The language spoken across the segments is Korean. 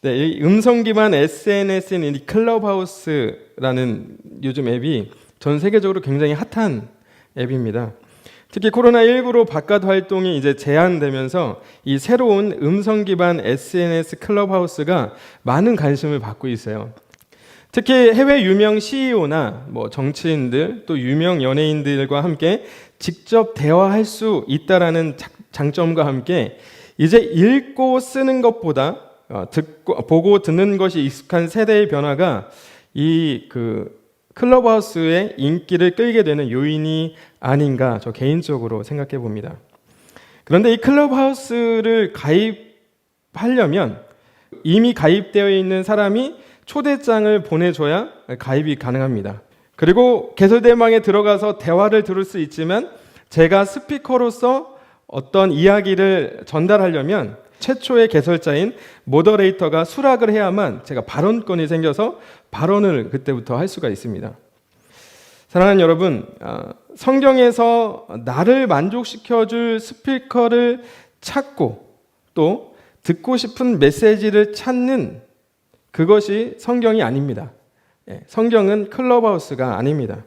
네, 이 음성 기반 SNS인 이 클럽하우스라는 요즘 앱이 전 세계적으로 굉장히 핫한 앱입니다. 특히 코로나19로 바깥 활동이 이제 제한되면서 이 새로운 음성 기반 SNS 클럽하우스가 많은 관심을 받고 있어요. 특히 해외 유명 CEO나 정치인들 또 유명 연예인들과 함께 직접 대화할 수 있다라는 장점과 함께 이제 읽고 쓰는 것보다 보고 듣는 것이 익숙한 세대의 변화가 이 클럽하우스의 인기를 끌게 되는 요인이 아닌가 저 개인적으로 생각해 봅니다. 그런데 이 클럽하우스를 가입하려면 이미 가입되어 있는 사람이 초대장을 보내줘야 가입이 가능합니다. 그리고 개설대망에 들어가서 대화를 들을 수 있지만 제가 스피커로서 어떤 이야기를 전달하려면 최초의 개설자인 모더레이터가 수락을 해야만 제가 발언권이 생겨서 발언을 그때부터 할 수가 있습니다. 사랑하는 여러분, 성경에서 나를 만족시켜줄 스피커를 찾고 또 듣고 싶은 메시지를 찾는 그것이 성경이 아닙니다. 성경은 클럽하우스가 아닙니다.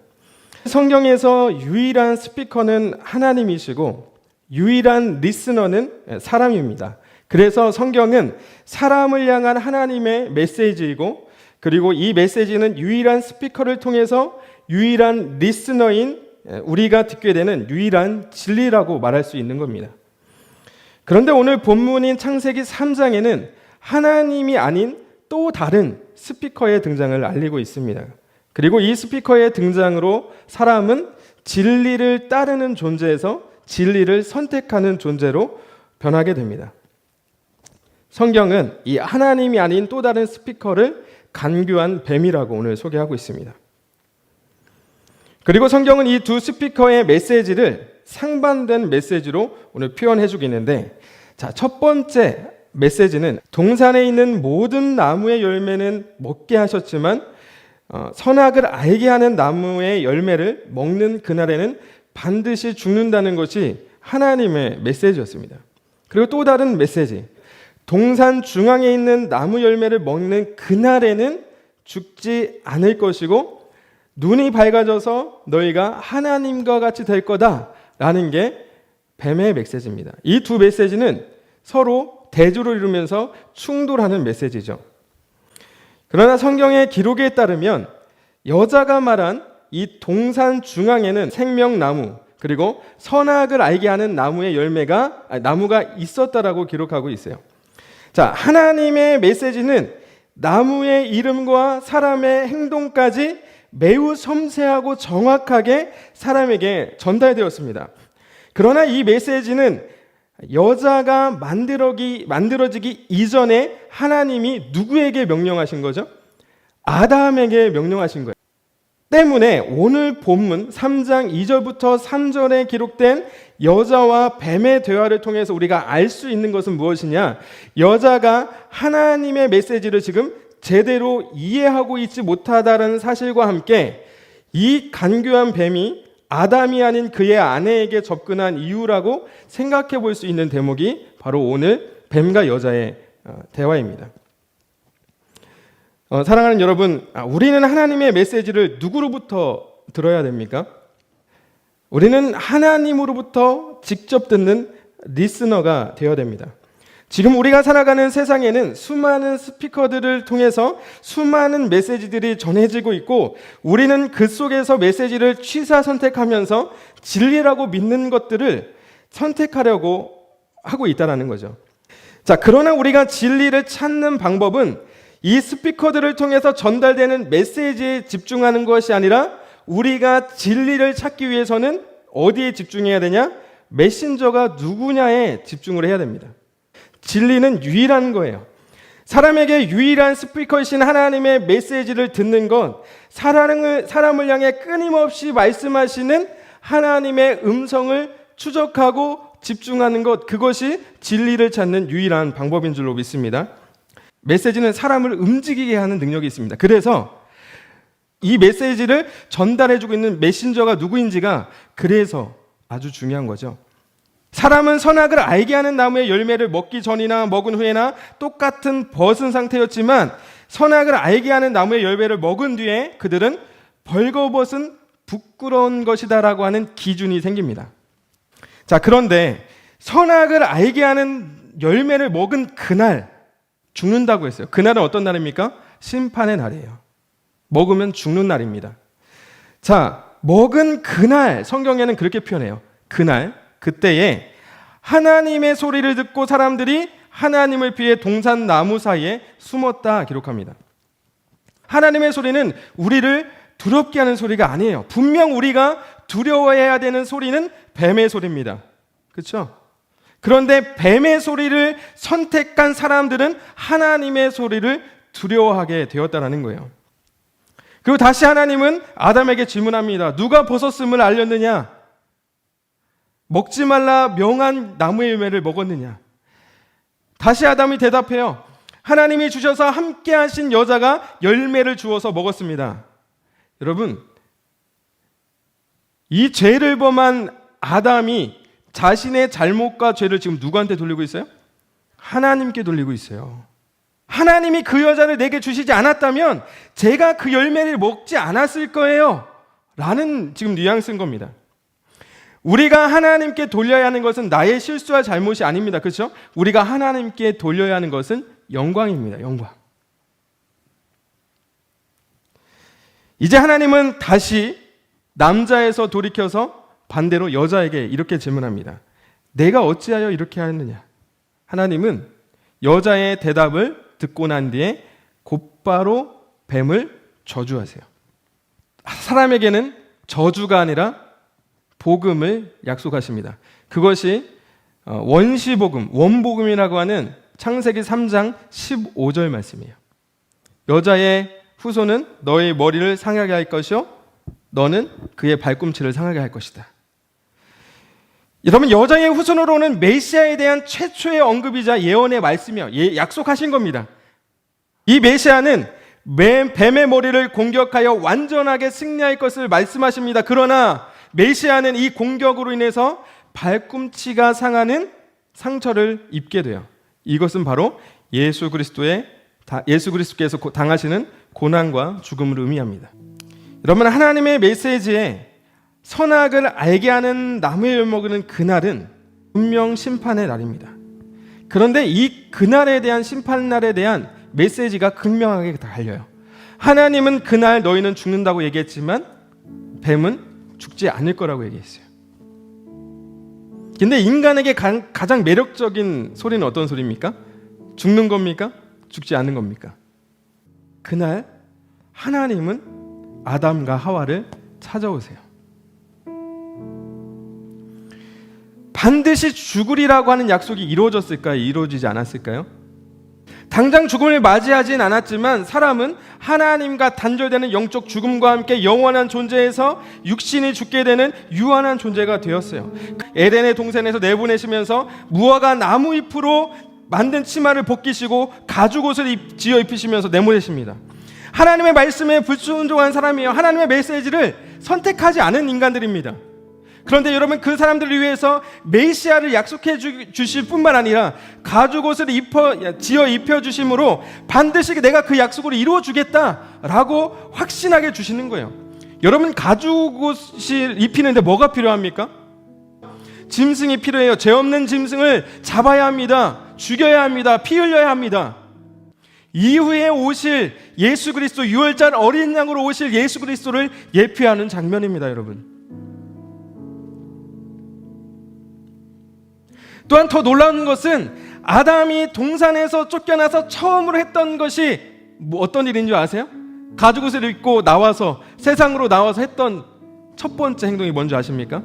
성경에서 유일한 스피커는 하나님이시고 유일한 리스너는 사람입니다. 그래서 성경은 사람을 향한 하나님의 메시지이고 그리고 이 메시지는 유일한 스피커를 통해서 유일한 리스너인 우리가 듣게 되는 유일한 진리라고 말할 수 있는 겁니다. 그런데 오늘 본문인 창세기 3장에는 하나님이 아닌 또 다른 스피커의 등장을 알리고 있습니다. 그리고 이 스피커의 등장으로 사람은 진리를 따르는 존재에서 진리를 선택하는 존재로 변하게 됩니다. 성경은 이 하나님이 아닌 또 다른 스피커를 간교한 뱀이라고 오늘 소개하고 있습니다. 그리고 성경은 이 두 스피커의 메시지를 상반된 메시지로 오늘 표현해 주고 있는데, 첫 번째 메시지는 동산에 있는 모든 나무의 열매는 먹게 하셨지만 선악을 알게 하는 나무의 열매를 먹는 그날에는 반드시 죽는다는 것이 하나님의 메시지였습니다. 그리고 또 다른 메시지, 동산 중앙에 있는 나무 열매를 먹는 그날에는 죽지 않을 것이고 눈이 밝아져서 너희가 하나님과 같이 될 거다라는 게 뱀의 메시지입니다. 이 두 메시지는 서로 대조를 이루면서 충돌하는 메시지죠. 그러나 성경의 기록에 따르면 여자가 말한 이 동산 중앙에는 생명나무 그리고 선악을 알게 하는 나무가 있었다라고 기록하고 있어요. 하나님의 메시지는 나무의 이름과 사람의 행동까지 매우 섬세하고 정확하게 사람에게 전달되었습니다. 그러나 이 메시지는 여자가 만들어지기 이전에 하나님이 누구에게 명령하신 거죠? 아담에게 명령하신 거예요. 때문에 오늘 본문 3장 2절부터 3절에 기록된 여자와 뱀의 대화를 통해서 우리가 알 수 있는 것은 무엇이냐? 여자가 하나님의 메시지를 지금 제대로 이해하고 있지 못하다는 사실과 함께 이 간교한 뱀이 아담이 아닌 그의 아내에게 접근한 이유라고 생각해 볼 수 있는 대목이 바로 오늘 뱀과 여자의 대화입니다. 사랑하는 여러분, 우리는 하나님의 메시지를 누구로부터 들어야 됩니까? 우리는 하나님으로부터 직접 듣는 리스너가 되어야 됩니다. 지금 우리가 살아가는 세상에는 수많은 스피커들을 통해서 수많은 메시지들이 전해지고 있고 우리는 그 속에서 메시지를 취사 선택하면서 진리라고 믿는 것들을 선택하려고 하고 있다는 거죠. 그러나 우리가 진리를 찾는 방법은 이 스피커들을 통해서 전달되는 메시지에 집중하는 것이 아니라 우리가 진리를 찾기 위해서는 어디에 집중해야 되냐? 메신저가 누구냐에 집중을 해야 됩니다. 진리는 유일한 거예요. 사람에게 유일한 스피커이신 하나님의 메시지를 듣는 것, 사람을 향해 끊임없이 말씀하시는 하나님의 음성을 추적하고 집중하는 것, 그것이 진리를 찾는 유일한 방법인 줄로 믿습니다. 메시지는 사람을 움직이게 하는 능력이 있습니다. 그래서 이 메시지를 전달해주고 있는 메신저가 누구인지가 그래서 아주 중요한 거죠. 사람은 선악을 알게 하는 나무의 열매를 먹기 전이나 먹은 후에나 똑같은 벗은 상태였지만 선악을 알게 하는 나무의 열매를 먹은 뒤에 그들은 벌거벗은 부끄러운 것이다라고 하는 기준이 생깁니다. 자, 그런데 선악을 알게 하는 열매를 먹은 그날 죽는다고 했어요. 그날은 어떤 날입니까? 심판의 날이에요. 먹으면 죽는 날입니다. 자, 먹은 그날, 성경에는 그렇게 표현해요. 그날, 그때에 하나님의 소리를 듣고 사람들이 하나님을 피해 동산 나무 사이에 숨었다 기록합니다. 하나님의 소리는 우리를 두렵게 하는 소리가 아니에요. 분명 우리가 두려워해야 되는 소리는 뱀의 소리입니다. 그렇죠? 그런데 뱀의 소리를 선택한 사람들은 하나님의 소리를 두려워하게 되었다는 거예요. 그리고 다시 하나님은 아담에게 질문합니다. 누가 벗었음을 알렸느냐? 먹지 말라 명한 나무의 열매를 먹었느냐? 다시 아담이 대답해요. 하나님이 주셔서 함께 하신 여자가 열매를 주어서 먹었습니다. 여러분, 이 죄를 범한 아담이 자신의 잘못과 죄를 지금 누구한테 돌리고 있어요? 하나님께 돌리고 있어요. 하나님이 그 여자를 내게 주시지 않았다면 제가 그 열매를 먹지 않았을 거예요. 라는 지금 뉘앙스인 겁니다. 우리가 하나님께 돌려야 하는 것은 나의 실수와 잘못이 아닙니다. 그렇죠? 우리가 하나님께 돌려야 하는 것은 영광입니다. 영광. 이제 하나님은 다시 남자에서 돌이켜서 반대로 여자에게 이렇게 질문합니다. 내가 어찌하여 이렇게 하느냐? 하나님은 여자의 대답을 듣고 난 뒤에 곧바로 뱀을 저주하세요. 사람에게는 저주가 아니라 복음을 약속하십니다. 그것이 원시복음, 원복음이라고 하는 창세기 3장 15절 말씀이에요. 여자의 후손은 너의 머리를 상하게 할 것이요 너는 그의 발꿈치를 상하게 할 것이다. 여러분, 여자의 후손으로는 메시아에 대한 최초의 언급이자 예언의 말씀이요, 약속하신 겁니다. 이 메시아는 뱀의 머리를 공격하여 완전하게 승리할 것을 말씀하십니다. 그러나 메시아는 이 공격으로 인해서 발꿈치가 상하는 상처를 입게 돼요. 이것은 바로 예수 그리스도께서 당하시는 고난과 죽음을 의미합니다. 여러분, 하나님의 메시지에 선악을 알게 하는 나무의 열매 먹는 그날은 분명 심판의 날입니다. 그런데 이 그날에 대한 심판날에 대한 메시지가 극명하게 달려요. 하나님은 그날 너희는 죽는다고 얘기했지만 뱀은 죽지 않을 거라고 얘기했어요. 근데 인간에게 가장 매력적인 소리는 어떤 소리입니까? 죽는 겁니까? 죽지 않는 겁니까? 그날 하나님은 아담과 하와를 찾아오세요. 반드시 죽으리라고 하는 약속이 이루어졌을까요? 이루어지지 않았을까요? 당장 죽음을 맞이하진 않았지만 사람은 하나님과 단절되는 영적 죽음과 함께 영원한 존재에서 육신이 죽게 되는 유한한 존재가 되었어요. 에덴의 동산에서 내보내시면서 무화과 나무 잎으로 만든 치마를 벗기시고 가죽옷을 지어 입히시면서 내보내십니다. 하나님의 말씀에 불순종한 사람이에요. 하나님의 메시지를 선택하지 않은 인간들입니다. 그런데 여러분, 그 사람들을 위해서 메시아를 약속해 주실 뿐만 아니라 가죽옷을 지어 입혀주심으로 반드시 내가 그 약속을 이루어 주겠다라고 확신하게 주시는 거예요. 여러분, 가죽옷을 입히는데 뭐가 필요합니까? 짐승이 필요해요. 죄 없는 짐승을 잡아야 합니다. 죽여야 합니다. 피 흘려야 합니다. 이후에 오실 예수 그리스도, 유월절 어린 양으로 오실 예수 그리스도를 예표하는 장면입니다. 여러분, 또한 더 놀라운 것은 아담이 동산에서 쫓겨나서 처음으로 했던 것이 어떤 일인 줄 아세요? 가죽옷을 입고 나와서 세상으로 나와서 했던 첫 번째 행동이 뭔지 아십니까?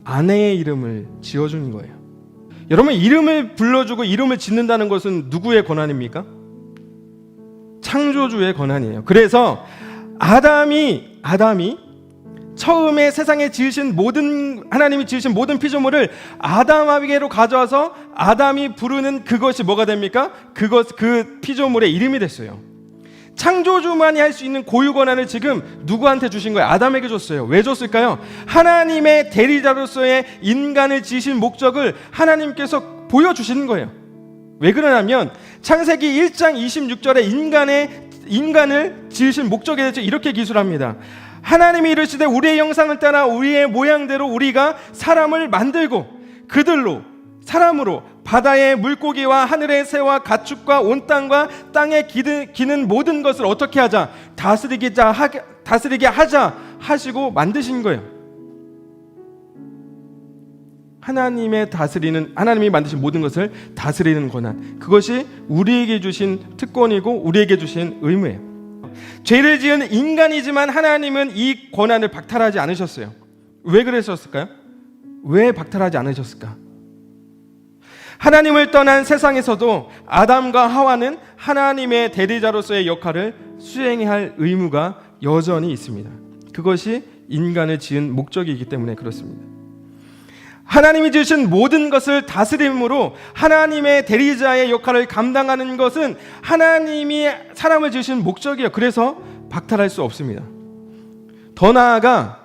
아내의 이름을 지어주는 거예요. 여러분, 이름을 불러주고 이름을 짓는다는 것은 누구의 권한입니까? 창조주의 권한이에요. 그래서 아담이 처음에 세상에 하나님이 지으신 모든 피조물을 아담에게로 가져와서 아담이 부르는 그것이 뭐가 됩니까? 그 피조물의 이름이 됐어요. 창조주만이 할 수 있는 고유 권한을 지금 누구한테 주신 거예요? 아담에게 줬어요. 왜 줬을까요? 하나님의 대리자로서의 인간을 지으신 목적을 하나님께서 보여주시는 거예요. 왜 그러냐면 창세기 1장 26절에 인간을 지으신 목적에 대해서 이렇게 기술합니다. 하나님이 이르시되 우리의 형상을 따라 우리의 모양대로 우리가 사람을 만들고 그들로 사람으로 바다의 물고기와 하늘의 새와 가축과 온 땅과 땅에 기는 모든 것을 어떻게 하자? 다스리게 하자 하시고 만드신 거예요. 하나님이 만드신 모든 것을 다스리는 권한, 그것이 우리에게 주신 특권이고 우리에게 주신 의무예요. 죄를 지은 인간이지만 하나님은 이 권한을 박탈하지 않으셨어요. 왜 그러셨을까요? 왜 박탈하지 않으셨을까? 하나님을 떠난 세상에서도 아담과 하와는 하나님의 대리자로서의 역할을 수행해야 할 의무가 여전히 있습니다. 그것이 인간을 지은 목적이기 때문에 그렇습니다. 하나님이 지으신 모든 것을 다스림으로 하나님의 대리자의 역할을 감당하는 것은 하나님이 사람을 지으신 목적이에요. 그래서 박탈할 수 없습니다. 더 나아가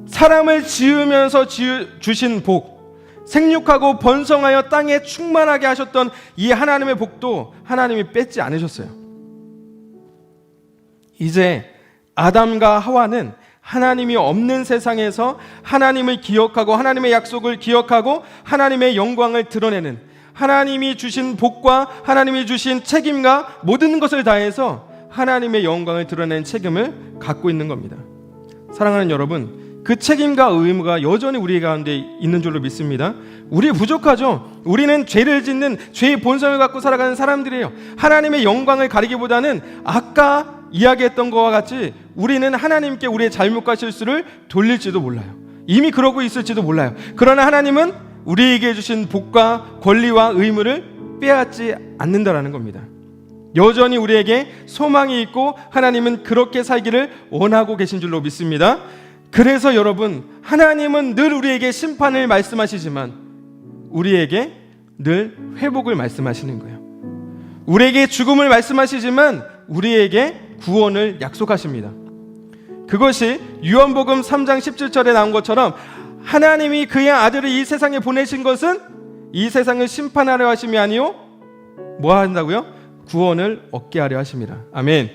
사람을 지으면서 주신 복, 생육하고 번성하여 땅에 충만하게 하셨던 이 하나님의 복도 하나님이 뺏지 않으셨어요. 이제 아담과 하와는 하나님이 없는 세상에서 하나님을 기억하고 하나님의 약속을 기억하고 하나님의 영광을 드러내는, 하나님이 주신 복과 하나님이 주신 책임과 모든 것을 다해서 하나님의 영광을 드러내는 책임을 갖고 있는 겁니다. 사랑하는 여러분, 그 책임과 의무가 여전히 우리 가운데 있는 줄로 믿습니다. 우리 부족하죠. 우리는 죄를 짓는 죄의 본성을 갖고 살아가는 사람들이에요. 하나님의 영광을 가리기보다는 아까 이야기했던 것과 같이 우리는 하나님께 우리의 잘못과 실수를 돌릴지도 몰라요. 이미 그러고 있을지도 몰라요. 그러나 하나님은 우리에게 주신 복과 권리와 의무를 빼앗지 않는다라는 겁니다. 여전히 우리에게 소망이 있고 하나님은 그렇게 살기를 원하고 계신 줄로 믿습니다. 그래서 여러분, 하나님은 늘 우리에게 심판을 말씀하시지만 우리에게 늘 회복을 말씀하시는 거예요. 우리에게 죽음을 말씀하시지만 우리에게 구원을 약속하십니다. 그것이 요한복음 3장 17절에 나온 것처럼 하나님이 그의 아들을 이 세상에 보내신 것은 이 세상을 심판하려 하심이 아니요 뭐 한다고요? 구원을 얻게 하려 하십니다. 아멘.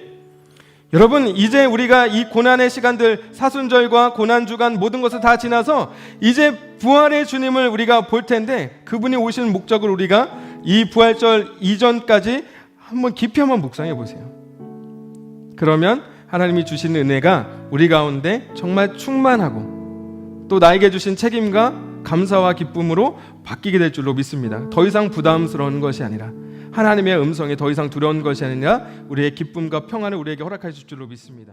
여러분, 이제 우리가 이 고난의 시간들, 사순절과 고난주간 모든 것을 다 지나서 이제 부활의 주님을 우리가 볼 텐데, 그분이 오시는 목적을 우리가 이 부활절 이전까지 깊이 한번 묵상해 보세요. 그러면 하나님이 주신 은혜가 우리 가운데 정말 충만하고 또 나에게 주신 책임과 감사와 기쁨으로 바뀌게 될 줄로 믿습니다. 더 이상 부담스러운 것이 아니라, 하나님의 음성에 더 이상 두려운 것이 아니라 우리의 기쁨과 평안을 우리에게 허락하실 줄로 믿습니다.